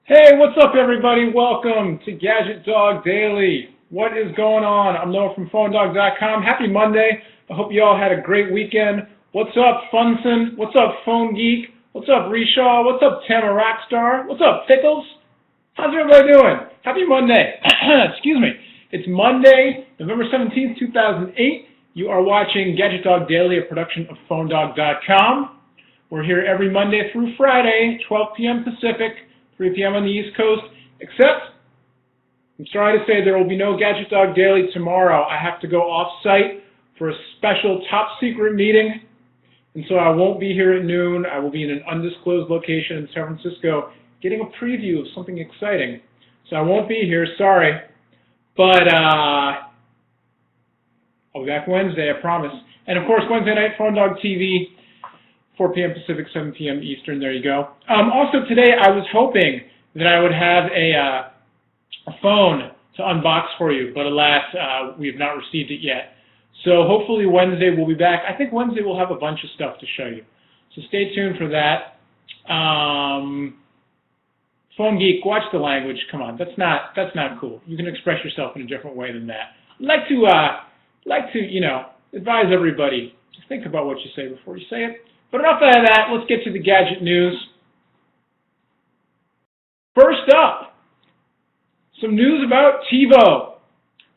Hey, what's up everybody? Welcome to GadgetDog Daily. What is going on? I'm Noah from PhoneDog.com. Happy Monday. I hope you all had a great weekend. What's up, Funson? What's up, Phone Geek? What's up, Reshaw? What's up, Tama Rockstar? What's up, Pickles? How's everybody doing? Happy Monday. Excuse me. It's Monday, November 17th, 2008. You are watching GadgetDog Daily, a production of PhoneDog.com. We're here every Monday through Friday, 12 p.m. Pacific, 3 p.m. on the East Coast, except, I'm sorry to say, there will be no GadgetDog Daily tomorrow. I have to go off-site for a special top-secret meeting, and so I won't be here at noon. I will be in an undisclosed location in San Francisco getting a preview of something exciting. So I won't be here, sorry. But I'll be back Wednesday, I promise. And of course, Wednesday night, PhoneDog TV, 4 p.m. Pacific, 7 p.m. Eastern. There you go. Also today, I was hoping that I would have a phone to unbox for you, but alas, we have not received it yet. So hopefully Wednesday we'll be back. I think Wednesday we'll have a bunch of stuff to show you. So stay tuned for that. Phone Geek, watch the language. Come on, that's not cool. You can express yourself in a different way than that. I'd like to advise everybody to think about what you say before you say it. But enough of that, let's get to the gadget news. First up, some news about TiVo.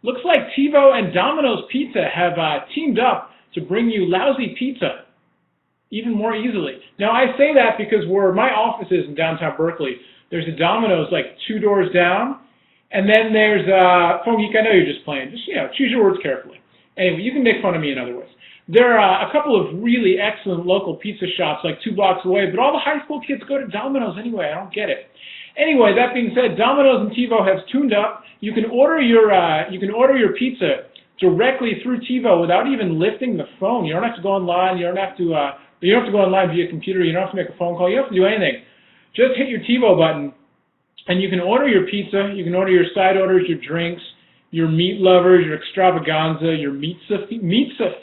Looks like TiVo and Domino's Pizza have teamed up to bring you lousy pizza even more easily. Now, I say that because where my office is in downtown Berkeley, there's a Domino's like 2 doors down, and then there's Phone Geek, I know you're just playing. Just, choose your words carefully. Anyway, you can make fun of me in other ways. There are a couple of really excellent local pizza shops like 2 blocks away, but all the high school kids go to Domino's anyway. I don't get it. Anyway, that being said, Domino's and TiVo have tuned up. You can order your pizza directly through TiVo without even lifting the phone. You don't have to go online. You don't have to go online via computer. You don't have to make a phone call. You don't have to do anything. Just hit your TiVo button, and you can order your pizza. You can order your side orders, your drinks, your meat lovers, your extravaganza, your meatza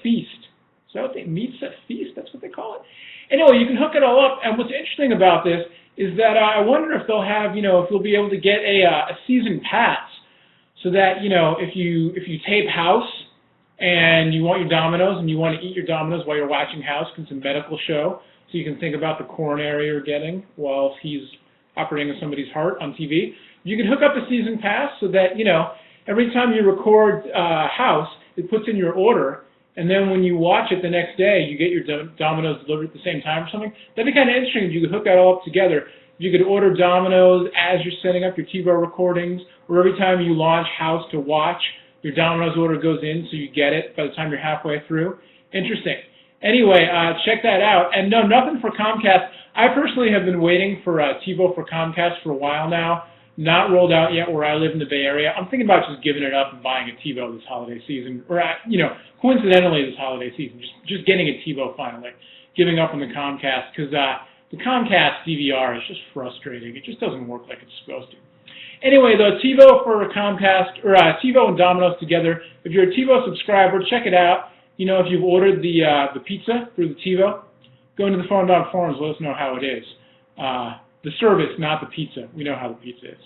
feast. Is that what meatza feast? That's what they call it. Anyway, you can hook it all up. And what's interesting about this is that I wonder if they'll have, if you'll be able to get a season pass, so that if you tape House and you want your Domino's and you want to eat your Domino's while you're watching House, because it's a medical show, so you can think about the coronary you're getting while he's operating on somebody's heart on TV. You can hook up a season pass so that every time you record House, it puts in your order. And then when you watch it the next day, you get your Domino's delivered at the same time or something. That'd be kind of interesting if you could hook that all up together. You could order Domino's as you're setting up your TiVo recordings, or every time you launch House to watch, your Domino's order goes in so you get it by the time you're halfway through. Interesting. Anyway, check that out. And no, nothing for Comcast. I personally have been waiting for TiVo for Comcast for a while now. Not rolled out yet where I live in the Bay Area. I'm thinking about just giving it up and buying a TiVo this holiday season, or coincidentally this holiday season, just getting a TiVo finally, giving up on the Comcast, because the Comcast DVR is just frustrating. It just doesn't work like it's supposed to. Anyway, though, TiVo for Comcast, or TiVo and Domino's together. If you're a TiVo subscriber, check it out. If you've ordered the pizza through the TiVo, go into the PhoneDog forums. Let us know how it is. The service, not the pizza. We know how the pizza is.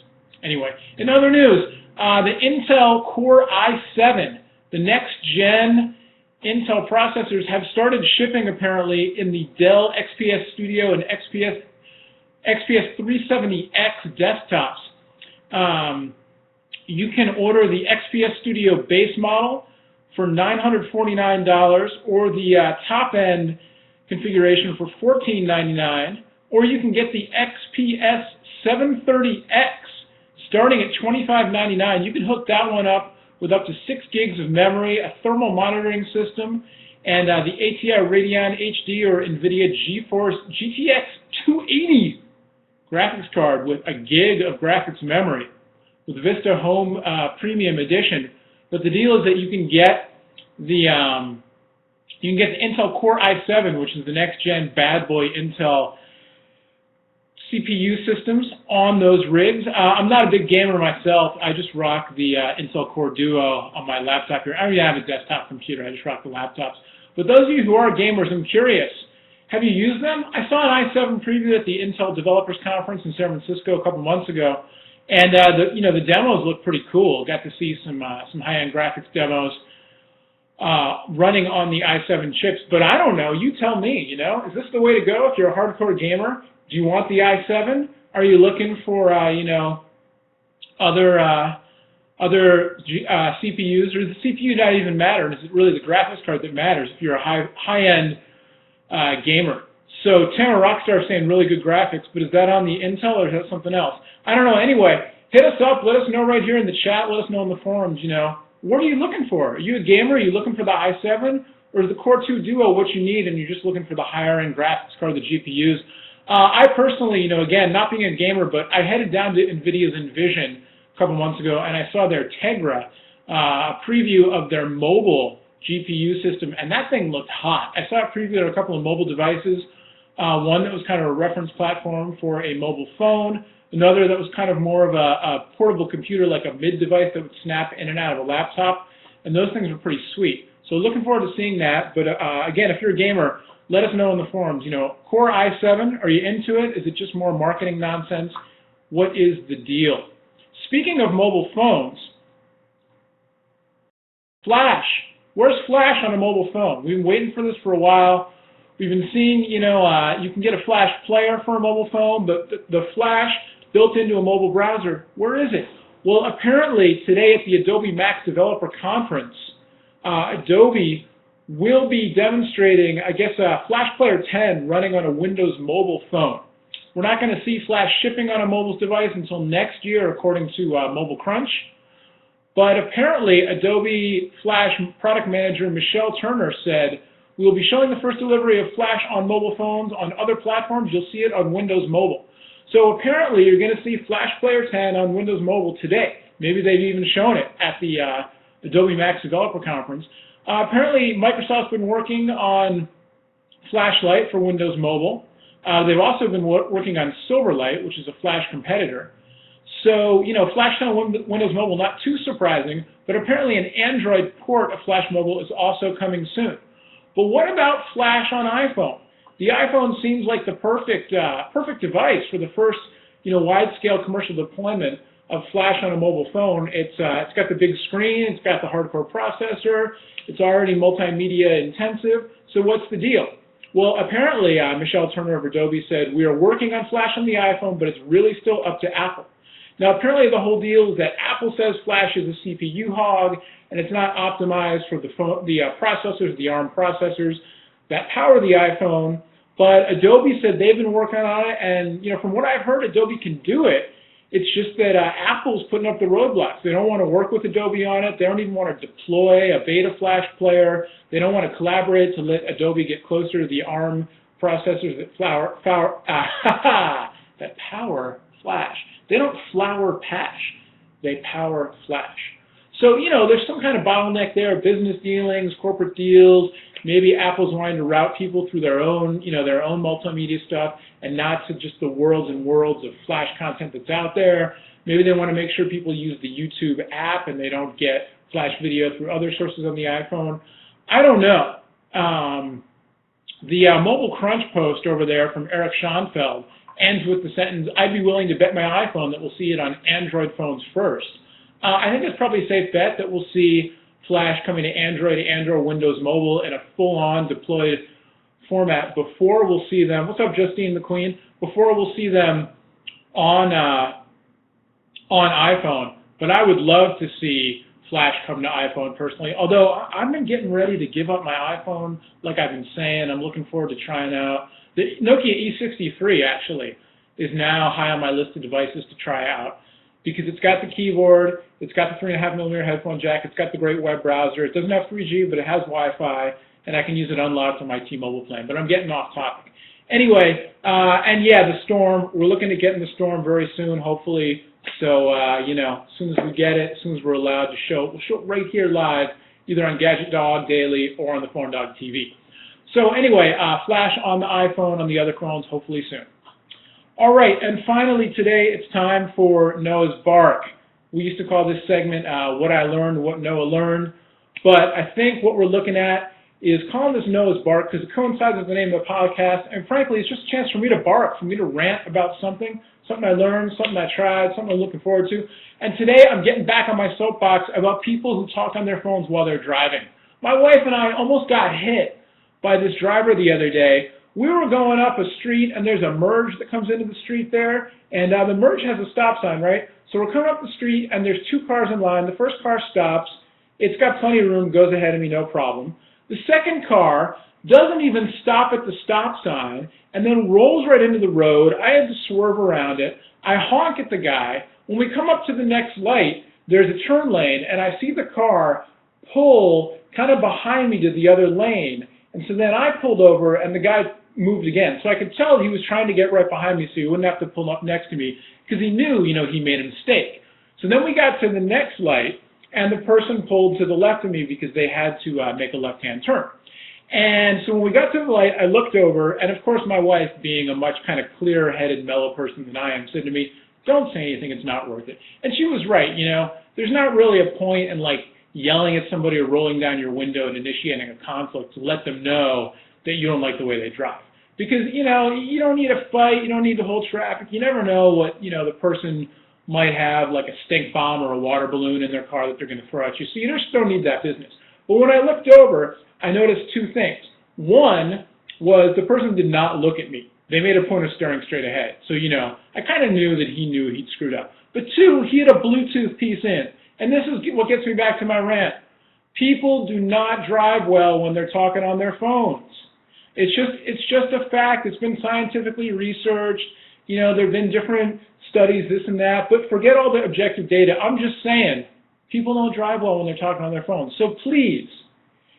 Anyway, in other news, the Intel Core i7, the next-gen Intel processors, have started shipping apparently in the Dell XPS Studio and XPS 370X desktops. You can order the XPS Studio base model for $949, or the top-end configuration for $1499. Or you can get the XPS 730X starting at $2599. You can hook that one up with up to 6 gigs of memory, a thermal monitoring system, and the ATI Radeon HD or NVIDIA GeForce GTX 280 graphics card with a gig of graphics memory with Vista Home Premium Edition. But the deal is that you can get the Intel Core i7, which is the next-gen bad boy Intel CPU systems on those rigs. I'm not a big gamer myself. I just rock the Intel Core Duo on my laptop here. I don't even have a desktop computer. I just rock the laptops. But those of you who are gamers, I'm curious, Have you used them? I saw an i7 preview at the Intel Developers Conference in San Francisco a couple months ago, and the demos look pretty cool. Got to see some high-end graphics demos running on the i7 chips. But I don't know. You tell me. Is this the way to go if you're a hardcore gamer? Do you want the i7? Are you looking for other CPUs, or does the CPU not even matter? And is it really the graphics card that matters if you're a high-end gamer? So Tamara Rockstar is saying really good graphics, but is that on the Intel or is that something else? I don't know. Anyway, hit us up. Let us know right here in the chat. Let us know in the forums. What are you looking for? Are you a gamer? Are you looking for the i7? Or is the Core 2 Duo what you need and you're just looking for the higher-end graphics card, the GPUs? I personally, again, not being a gamer, but I headed down to NVIDIA's Envision a couple months ago, and I saw their Tegra, a preview of their mobile GPU system, and that thing looked hot. I saw it previewed on a couple of mobile devices, one that was kind of a reference platform for a mobile phone, another that was kind of more of a portable computer, like a mid-device that would snap in and out of a laptop, and those things were pretty sweet. So looking forward to seeing that, but again, if you're a gamer, let us know in the forums. Core i7, are you into it? Is it just more marketing nonsense? What is the deal? Speaking of mobile phones, Flash. Where's Flash on a mobile phone? We've been waiting for this for a while. We've been seeing, you can get a Flash player for a mobile phone, but the Flash built into a mobile browser, where is it? Well, apparently today at the Adobe Max Developer Conference, Adobe will be demonstrating, I guess, Flash Player 10 running on a Windows mobile phone. We're not going to see Flash shipping on a mobile device until next year, according to Mobile Crunch. But apparently, Adobe Flash product manager Michelle Turner said, "We will be showing the first delivery of Flash on mobile phones. On other platforms, you'll see it on Windows Mobile." So apparently, you're going to see Flash Player 10 on Windows Mobile today. Maybe they've even shown it at the Adobe Max Developer Conference. Apparently, Microsoft's been working on Flashlight for Windows Mobile. They've also been working on Silverlight, which is a Flash competitor. So, Flash on Windows Mobile, not too surprising, but apparently an Android port of Flash Mobile is also coming soon. But what about Flash on iPhone? The iPhone seems like the perfect device for the first, wide-scale commercial deployment of Flash on a mobile phone. It's got the big screen, it's got the hardcore processor, it's already multimedia intensive. So what's the deal? Well, apparently, Michelle Turner of Adobe said, "We are working on Flash on the iPhone, but it's really still up to Apple." Now, apparently the whole deal is that Apple says Flash is a CPU hog, and it's not optimized for the processors, the ARM processors that power the iPhone. But Adobe said they've been working on it, and from what I've heard, Adobe can do it. It's just that Apple's putting up the roadblocks. They don't want to work with Adobe on it. They don't even want to deploy a beta Flash player. They don't want to collaborate to let Adobe get closer to the ARM processors that that power Flash. They don't flower Pash. They power Flash. So, there's some kind of bottleneck there, business dealings, corporate deals. Maybe Apple's wanting to route people through their own multimedia stuff and not to just the worlds and worlds of Flash content that's out there. Maybe they want to make sure people use the YouTube app and they don't get Flash video through other sources on the iPhone. I don't know. The Mobile Crunch post over there from Eric Schoenfeld ends with the sentence, "I'd be willing to bet my iPhone that we'll see it on Android phones first." I think it's probably a safe bet that we'll see Flash coming to Android, Windows Mobile in a full-on deployed format before we'll see them. What's up, Justine McQueen? Before we'll see them on iPhone. But I would love to see Flash come to iPhone personally. Although I've been getting ready to give up my iPhone, like I've been saying. I'm looking forward to trying out. The Nokia E63 actually is now high on my list of devices to try out, because it's got the keyboard, it's got the 3.5mm headphone jack, it's got the great web browser, it doesn't have 3G, but it has Wi-Fi, and I can use it unlocked on my T-Mobile plan. But I'm getting off topic. Anyway, and yeah, the Storm, we're looking to get in the Storm very soon, hopefully. So, as soon as we get it, as soon as we're allowed to show it, we'll show it right here live, either on GadgetDog Daily or on the Phone Dog TV. So anyway, Flash on the iPhone, on the other phones, hopefully soon. All right, and finally today, it's time for Noah's Bark. We used to call this segment What I Learned, What Noah Learned. But I think what we're looking at is calling this nose bark because it coincides with the name of the podcast, and frankly, it's just a chance for me to bark, for me to rant about something I learned, something I tried, something I'm looking forward to. And today I'm getting back on my soapbox about people who talk on their phones while they're driving. My wife and I almost got hit by this driver the other day. We were going up a street, and there's a merge that comes into the street there, and the merge has a stop sign, right? So we're coming up the street, and there's two cars in line. The first car stops. It's got plenty of room, goes ahead of me, no problem. The second car doesn't even stop at the stop sign and then rolls right into the road. I had to swerve around it. I honk at the guy. When we come up to the next light, there's a turn lane, and I see the car pull kind of behind me to the other lane. And so then I pulled over, and the guy moved again. So I could tell he was trying to get right behind me so he wouldn't have to pull up next to me because he knew, he made a mistake. So then we got to the next light, and the person pulled to the left of me because they had to make a left-hand turn. And so when we got to the light, I looked over, and of course my wife, being a much kind of clear-headed, mellow person than I am, said to me, "Don't say anything, it's not worth it." And she was right, There's not really a point in yelling at somebody or rolling down your window and initiating a conflict to let them know that you don't like the way they drive. Because, you don't need a fight, you don't need to hold traffic, you never know what, the person might have, like a stink bomb or a water balloon in their car that they're going to throw at you, so you just don't need that business. But when I looked over, I noticed two things. One was the person did not look at me. They made a point of staring straight ahead. So, I kind of knew that he knew he'd screwed up. But two, he had a Bluetooth piece in. And this is what gets me back to my rant. People do not drive well when they're talking on their phones. It's just a fact. It's been scientifically researched. There have been different studies, this and that. But forget all the objective data. I'm just saying, people don't drive well when they're talking on their phones. So please,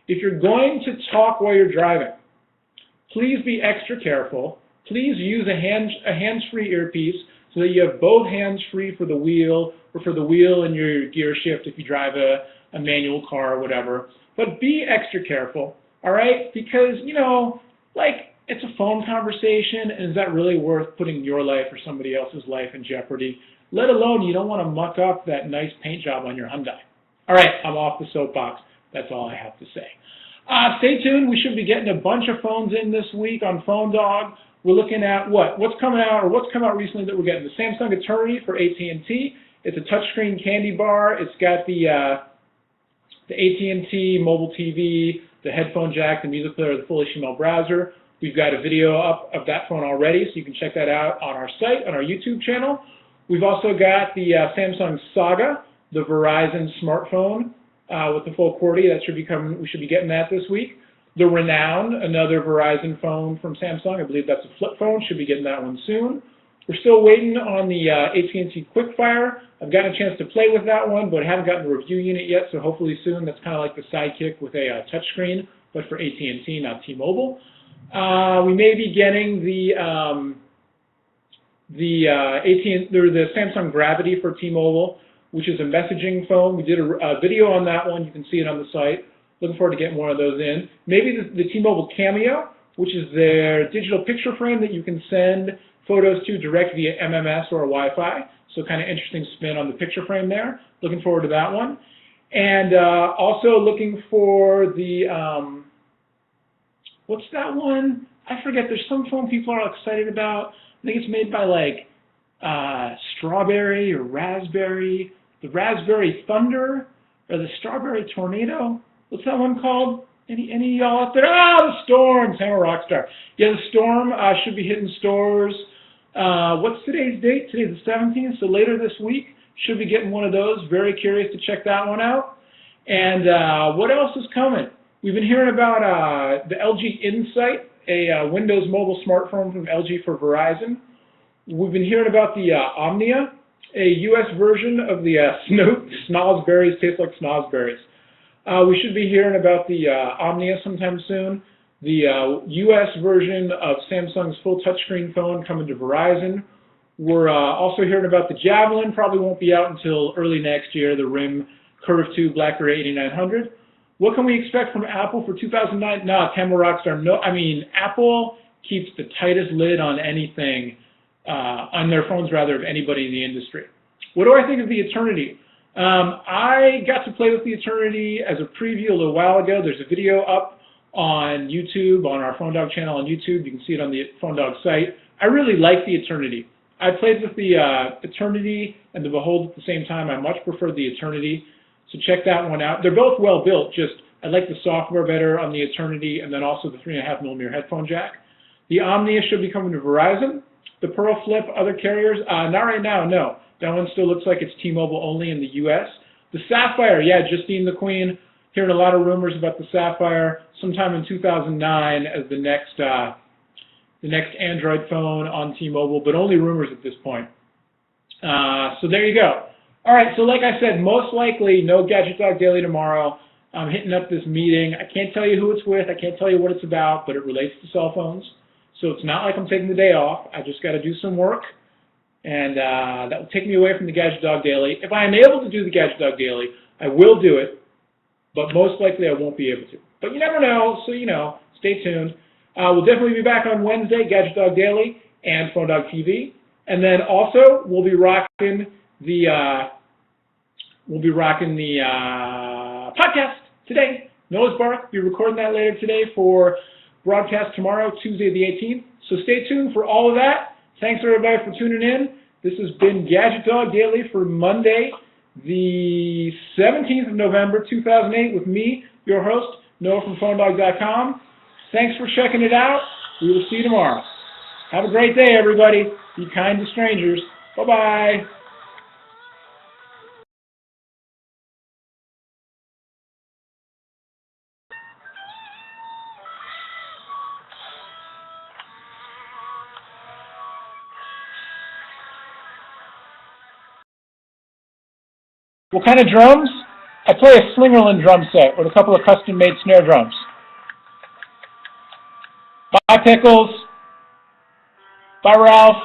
if you're going to talk while you're driving, please be extra careful. Please use a hands-free earpiece so that you have both hands free for the wheel or for the wheel and your gear shift if you drive a manual car or whatever. But be extra careful, all right? Because, it's a phone conversation, and is that really worth putting your life or somebody else's life in jeopardy? Let alone you don't want to muck up that nice paint job on your Hyundai. All right, I'm off the soapbox. That's all I have to say. Stay tuned. We should be getting a bunch of phones in this week on Phone Dog. We're looking at what's coming out, or what's come out recently that we're getting. The Samsung Eternity for AT&T. It's a touchscreen candy bar. It's got the AT&T mobile TV, the headphone jack, the music player, the full HTML browser. We've got a video up of that phone already, so you can check that out on our site, on our YouTube channel. We've also got the Samsung Saga, the Verizon smartphone with the full QWERTY. That should be coming. We should be getting that this week. The Renown, another Verizon phone from Samsung. I believe that's a flip phone. Should be getting that one soon. We're still waiting on the AT&T QuickFire. I've gotten a chance to play with that one, but I haven't gotten the review unit yet, so hopefully soon. That's kind of like the Sidekick with a touchscreen, but for AT&T, not T-Mobile. We may be getting the Samsung Gravity for T-Mobile, which is a messaging phone. We did a video on that one. You can see it on the site. Looking forward to getting one of those in. Maybe the T-Mobile Cameo, which is their digital picture frame that you can send photos to direct via MMS or Wi-Fi. So kind of interesting spin on the picture frame there. Looking forward to that one. And also looking for the, what's that one? I forget. There's some phone people are excited about. I think it's made by Strawberry or Raspberry. The Raspberry Thunder or the Strawberry Tornado. What's that one called? Any of y'all out there? The Storm, Hammer Rockstar. Yeah, the Storm should be hitting stores. What's today's date? Today's the 17th, so later this week should be getting one of those. Very curious to check that one out. And what else is coming? We've been hearing about the LG Insight, a Windows mobile smartphone from LG for Verizon. We've been hearing about the Omnia, a U.S. version of the Snozberries, taste like Snozberries. We should be hearing about the Omnia sometime soon. The U.S. version of Samsung's full touchscreen phone coming to Verizon. We're also hearing about the Javelin. Probably won't be out until early next year. The RIM Curve 2 BlackBerry 8900. What can we expect from Apple for 2009? No, Camera Rockstar. No, I mean, Apple keeps the tightest lid on anything, on their phones rather, of anybody in the industry. What do I think of the Eternity? I got to play with the Eternity as a preview a little while ago. There's a video up on YouTube, on our Phone Dog channel on YouTube. You can see it on the Phone Dog site. I really like the Eternity. I played with the Eternity and the Behold at the same time. I much prefer the Eternity, so check that one out. They're both well built, just I like the software better on the Eternity, and then also the 3.5mm headphone jack. The Omnia should be coming to Verizon. The Pearl Flip, other carriers, not right now, no. That one still looks like it's T-Mobile only in the U.S. The Sapphire, yeah, Justine the Queen. Hearing a lot of rumors about the Sapphire sometime in 2009 as the next Android phone on T-Mobile, but only rumors at this point. So there you go. All right, so like I said, most likely no Gadget Dog Daily tomorrow. I'm hitting up this meeting. I can't tell you who it's with. I can't tell you what it's about, but it relates to cell phones. So it's not like I'm taking the day off. I just got to do some work, and that will take me away from the Gadget Dog Daily. If I am able to do the Gadget Dog Daily, I will do it, but most likely I won't be able to. But you never know, so stay tuned. We'll definitely be back on Wednesday, Gadget Dog Daily and Phone Dog TV, and then also we'll be rocking the podcast today. Noah's Bark. We'll be recording that later today for broadcast tomorrow, Tuesday the 18th. So stay tuned for all of that. Thanks everybody for tuning in. This has been Gadget Dog Daily for Monday, the 17th of November, 2008, with me, your host, Noah from PhoneDog.com. Thanks for checking it out. We will see you tomorrow. Have a great day, everybody. Be kind to strangers. Bye-bye. What kind of drums? I play a Slingerland drum set with a couple of custom-made snare drums. Bye, Pickles. Bye, Ralph.